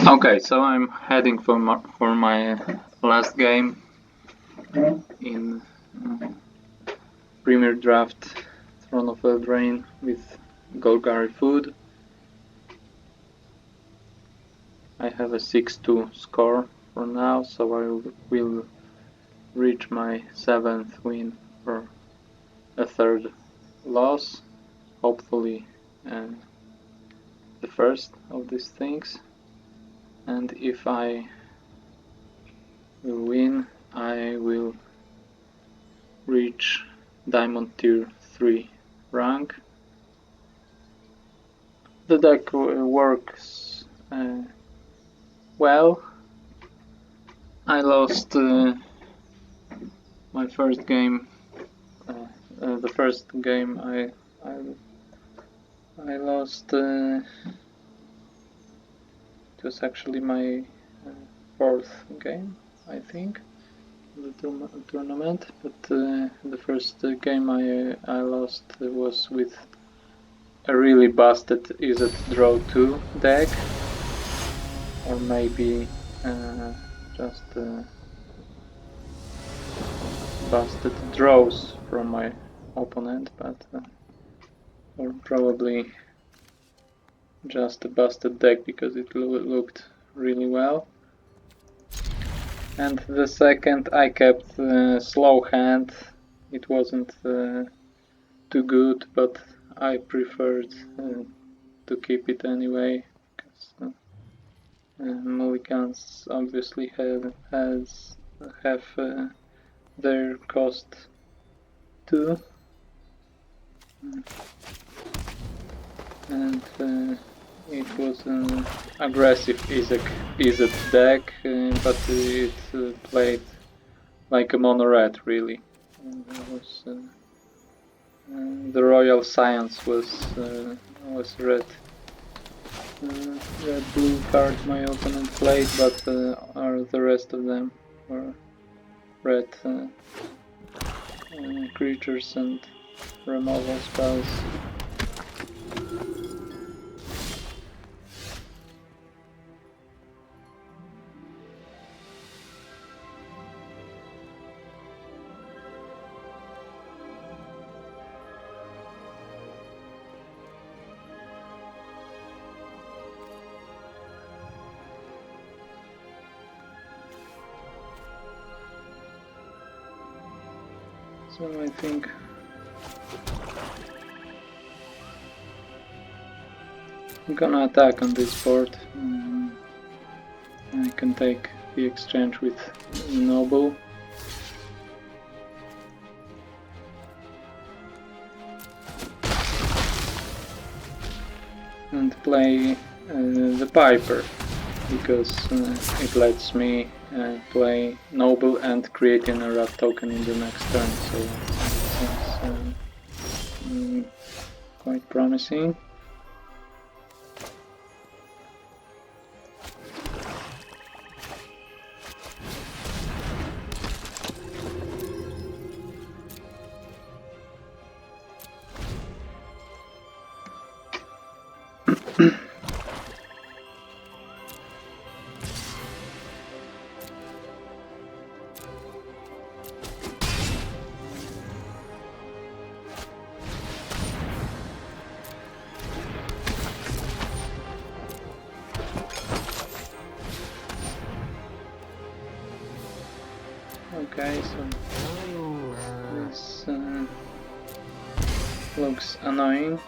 Okay, so I'm heading for my last game in Premier Draft Throne of Eldraine with Golgari food. I have a 6-2 score for now, so I will reach my 7th win or a 3rd loss, hopefully the first of these things. And if I will win, I will reach Diamond Tier 3 rank. The deck works well. I lost my first game. The first game I lost. It was actually my 4th game, I think, the tournament. But the first game I lost was with a really busted Is It Draw 2 deck, or maybe just busted draws from my opponent, but or probably just a busted deck because it looked really well. And the second I kept slow hand. It wasn't too good, but I preferred to keep it anyway, because mulligans obviously have their cost too. And it was an aggressive Izzet deck, but it played like a mono red, really. The Royal Science was red. Red blue card my opponent played, but the rest of them were red creatures and removal spells. So I think I'm gonna attack on this board. I can take the exchange with Noble. And play the Piper, because it lets me play Noble and create an Wrath token in the next turn, so it seems quite promising. Okay, so this looks annoying.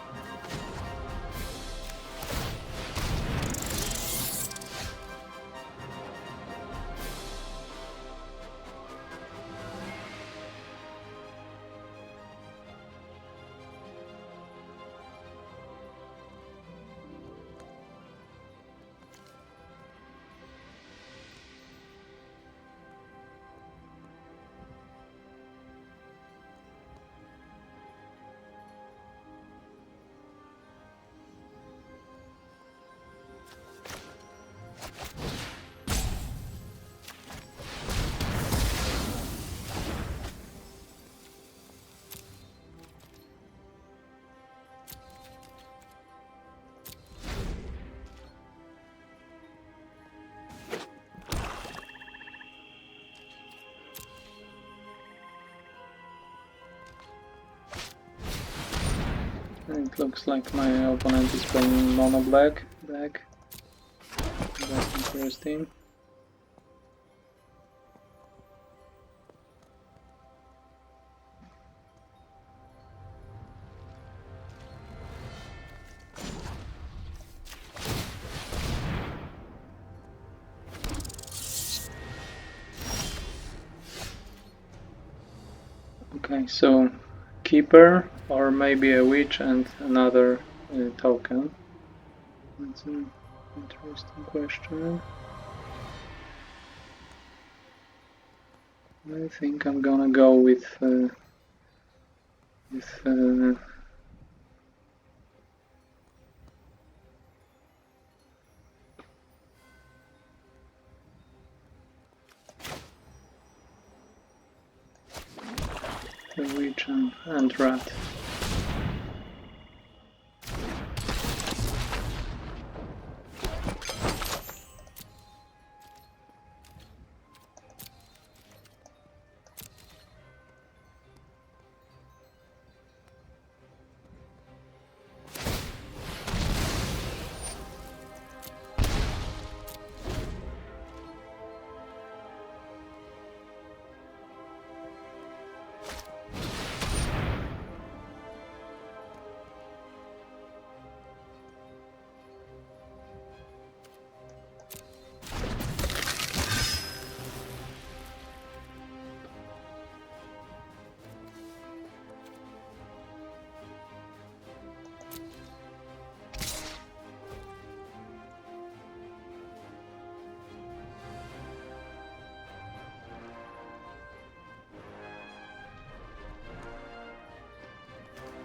It looks like my opponent is playing mono black deck. That's interesting. Okay, so keeper or maybe a witch and another token. That's an interesting question. I think I'm gonna go with the witch and rat.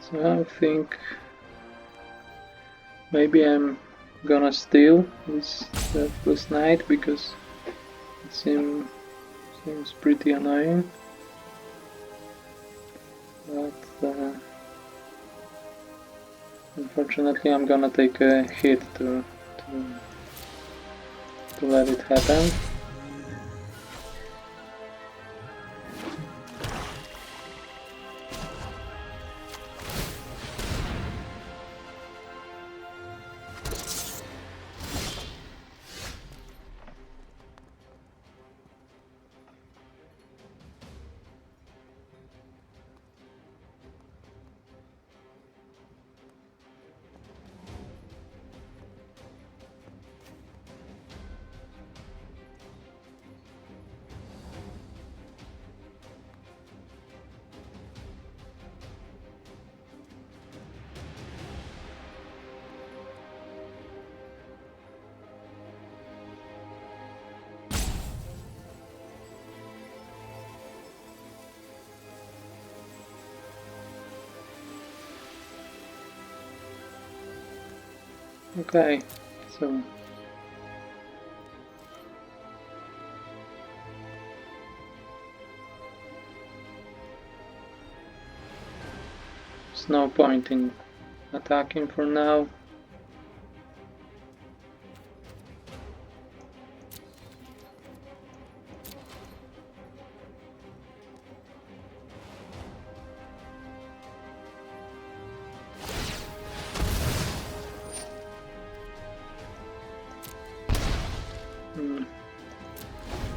So I think maybe I'm gonna steal this Deathless Knight because it seems pretty annoying. But unfortunately I'm gonna take a hit to let it happen. Okay, so there's no point in attacking for now.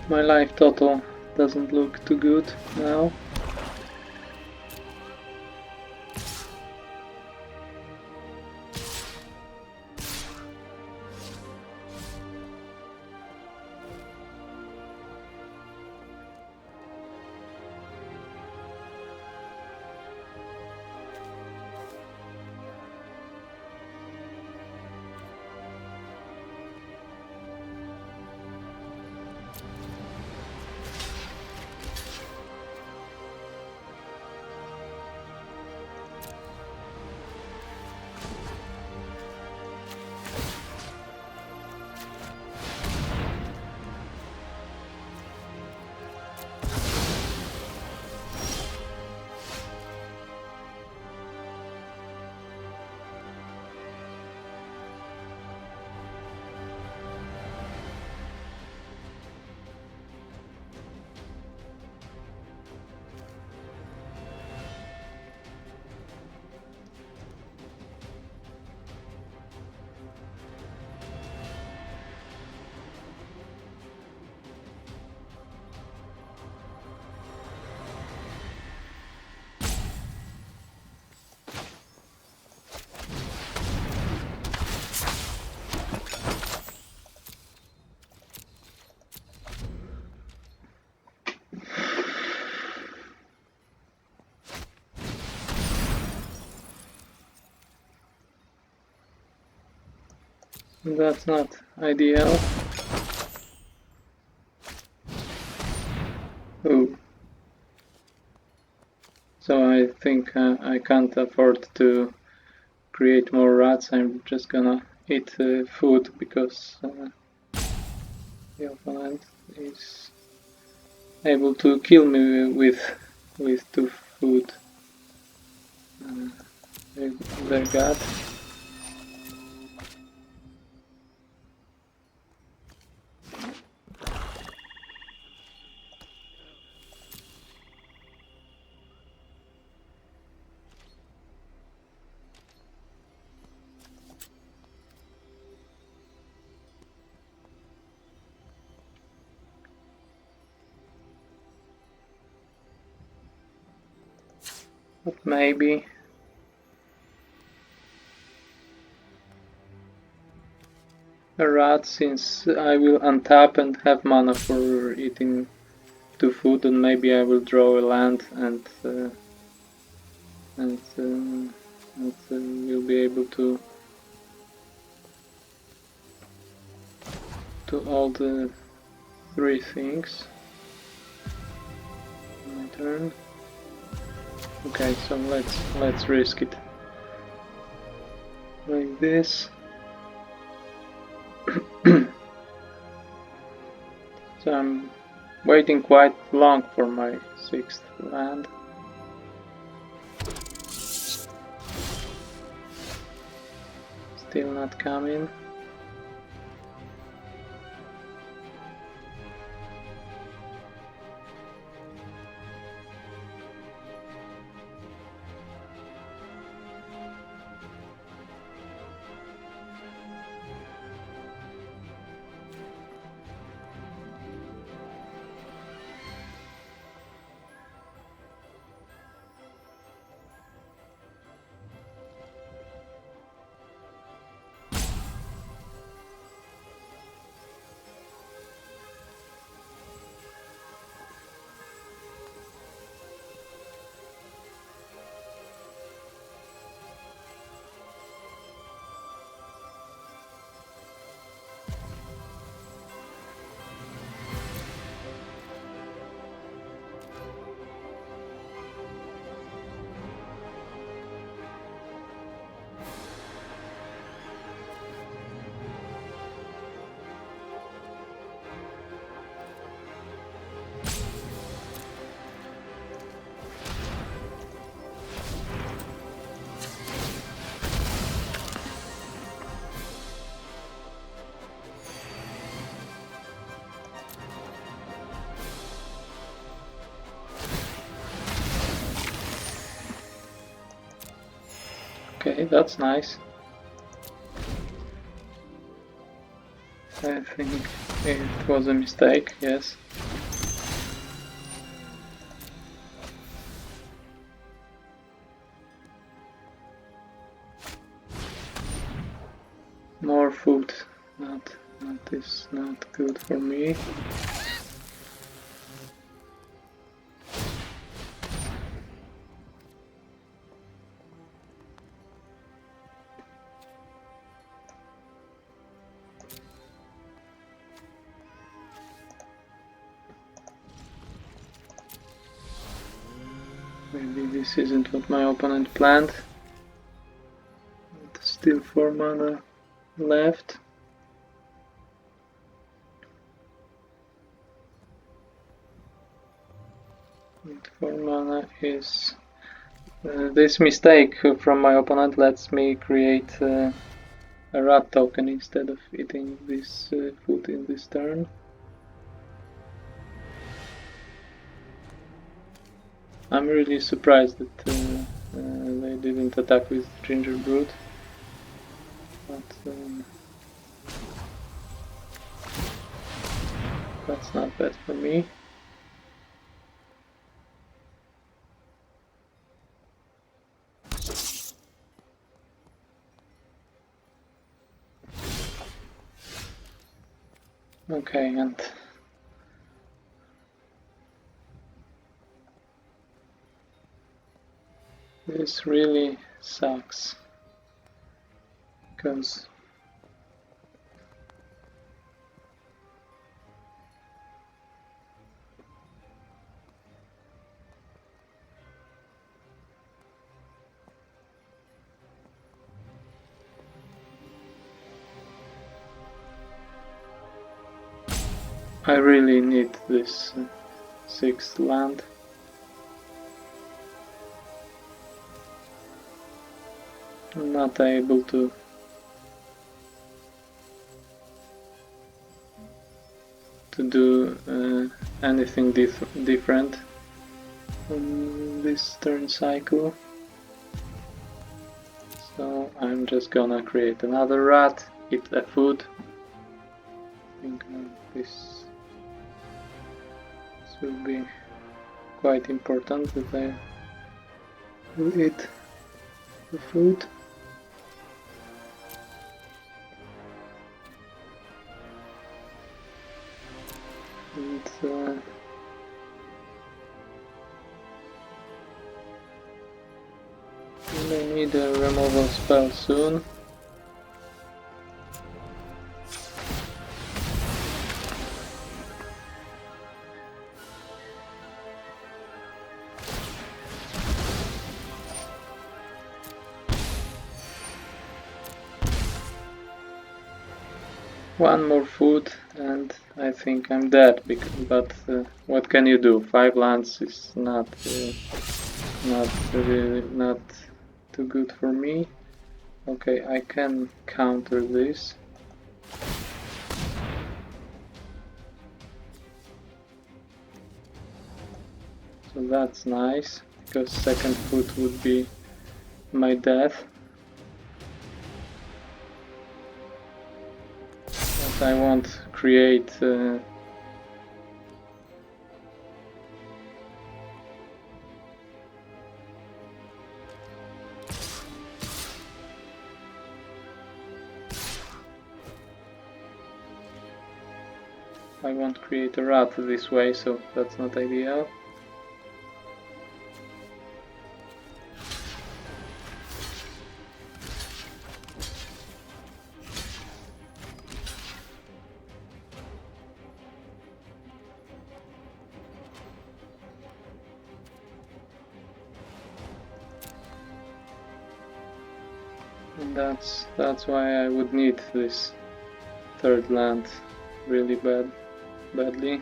My life total doesn't look too good now. That's not ideal. Ooh. So I think I can't afford to create more rats. I'm just gonna eat food because the opponent is able to kill me with 2 food. Their god. But maybe a rat, since I will untap and have mana for eating 2 food, and maybe I will draw a land and we'll be able to all the 3 things. My turn. Okay, so let's risk it. Like this. So I'm waiting quite long for my 6th land. Still not coming. Okay, that's nice. I think it was a mistake, yes. More food, not is not good for me. Maybe this isn't what my opponent planned. But still 4 mana left. And 4 mana is... this mistake from my opponent lets me create a rat token instead of eating this food in this turn. I'm really surprised that they didn't attack with Ginger Brood, but that's not bad for me. Okay, and this really sucks, because I really need this 6th land. I'm not able to do anything different on this turn cycle. So I'm just gonna create another rat, eat a food. I think this will be quite important that I will eat the food. And I need a removal spell soon. One more food and I think I'm dead, but what can you do? 5 lands is not too good for me. Okay, I can counter this. So that's nice, because second food would be my death. But I won't create a rat this way, so that's not ideal. And that's why I would need this third land really badly.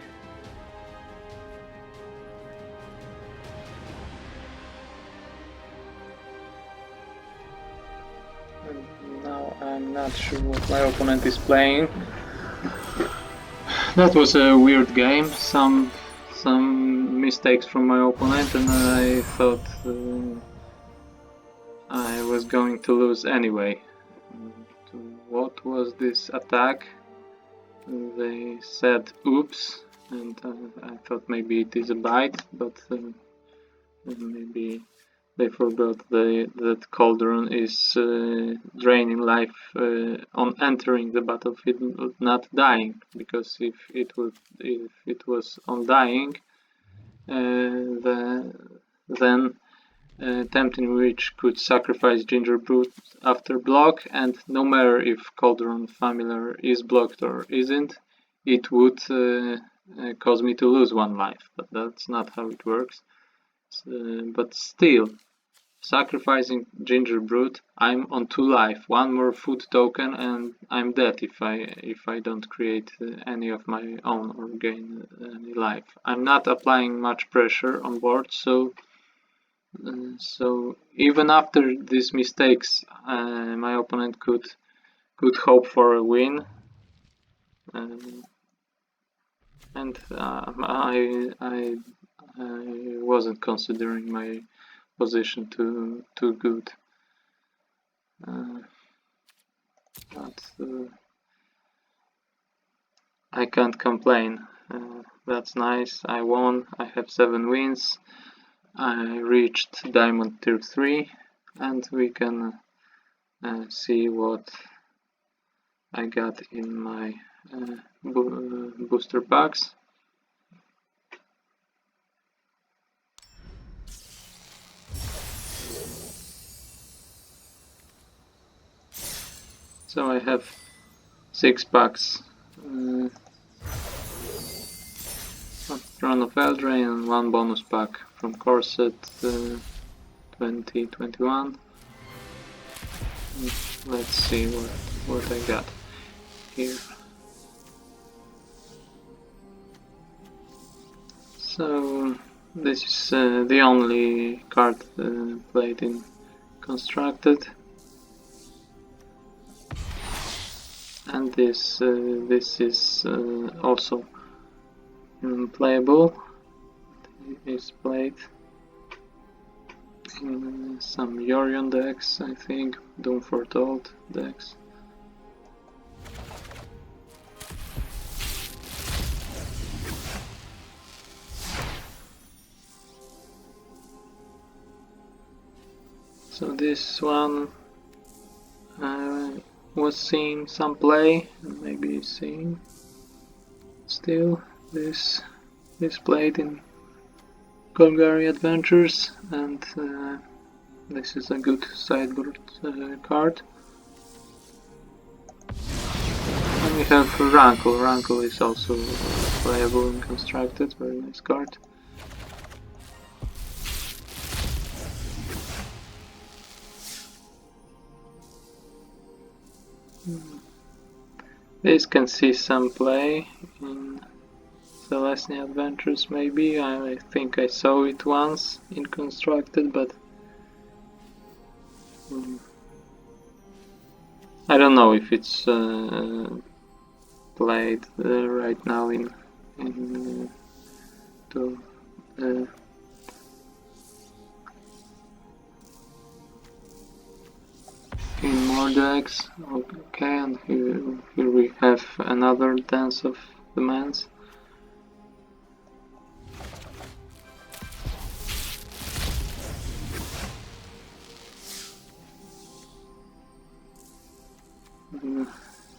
And now I'm not sure what my opponent is playing. That was a weird game. Some mistakes from my opponent, and I thought I was going to lose anyway. What was this attack? They said oops, and I thought maybe it is a bite, but maybe they forgot that Cauldron is draining life on entering the battlefield, not dying. Because if it was on dying, then Tempting Witch could sacrifice Gingerbrute after block, and no matter if Cauldron Familiar is blocked or isn't, it would cause me to lose 1 life, but that's not how it works. But still, sacrificing Gingerbrute, I'm on 2 life, 1 more food token, and I'm dead if I don't create any of my own or gain any life. I'm not applying much pressure on board, so even after these mistakes, my opponent could hope for a win, and I wasn't considering my position too good. But I can't complain. That's nice. I won. I have 7 wins. I reached Diamond Tier 3, and we can see what I got in my booster packs. So I have 6 packs. Throne of Eldraine and 1 bonus pack from Corset 2021. Let's see what I got here. So this is the only card played in Constructed, and this is also playable. It is played in some Yorion decks, I think, Doom Foretold decks. So this one was seeing some play, and maybe seeing still. This is played in Golgari Adventures, and this is a good sideboard card. And we have Rankle. Rankle is also playable and constructed, very nice card. This can see some play in Celestia Adventures, maybe. I think I saw it once in Constructed, but I don't know if it's played right now in more decks. Okay, and here we have another Dance of the Mans.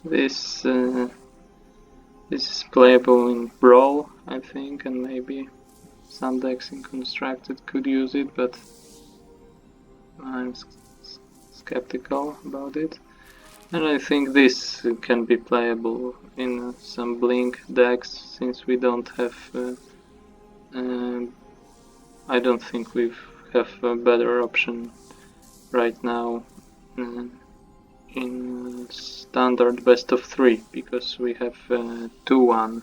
This is playable in Brawl, I think, and maybe some decks in Constructed could use it, but I'm skeptical about it. And I think this can be playable in some Blink decks, since we don't have I don't think we have a better option right now in standard best of 3, because we have 2-1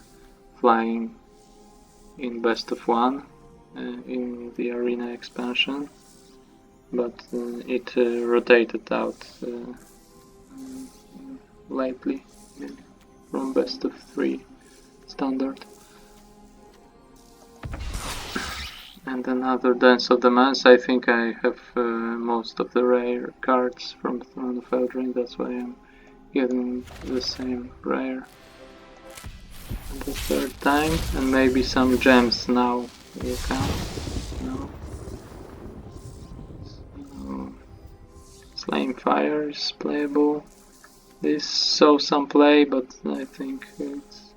flying in best of 1 in the arena expansion, but it rotated out lately from best of 3 standard. And another Dance of the Mans. I think I have most of the rare cards from Throne of Eldraine, that's why I'm getting the same rare the third time, and maybe some gems now will count. No. So, Slain Fire is playable. This saw some play, but I think it's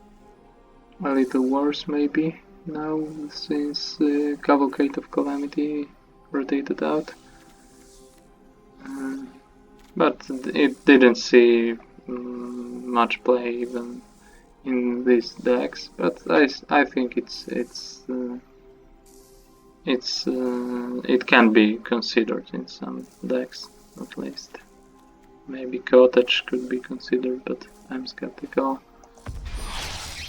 a little worse maybe now, since Cavalcade of Calamity rotated out. But it didn't see much play even in these decks. But I think it can be considered in some decks at least. Maybe Cottage could be considered, but I'm skeptical.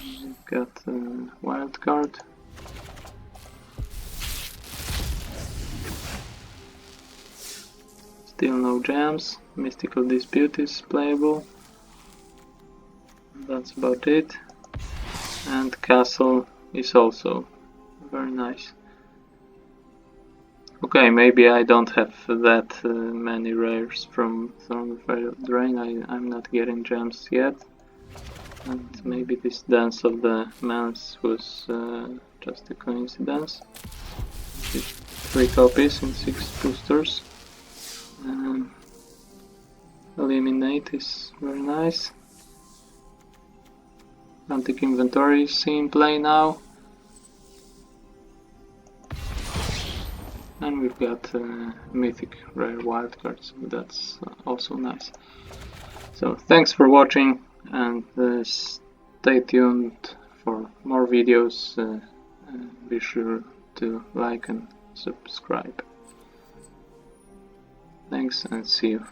We've got Wild Card. Still no gems. Mystical Dispute is playable. That's about it. And Castle is also very nice. Okay, maybe I don't have that many rares from Throne of Eldraine. I'm not getting gems yet. And maybe this Dance of the Mans was just a coincidence. 3 copies in 6 boosters. Eliminate is very nice. Antique Inventory is in play now. And we've got mythic rare wildcards, that's also nice. So thanks for watching, and stay tuned for more videos. Be sure to like and subscribe. Thanks, and see you.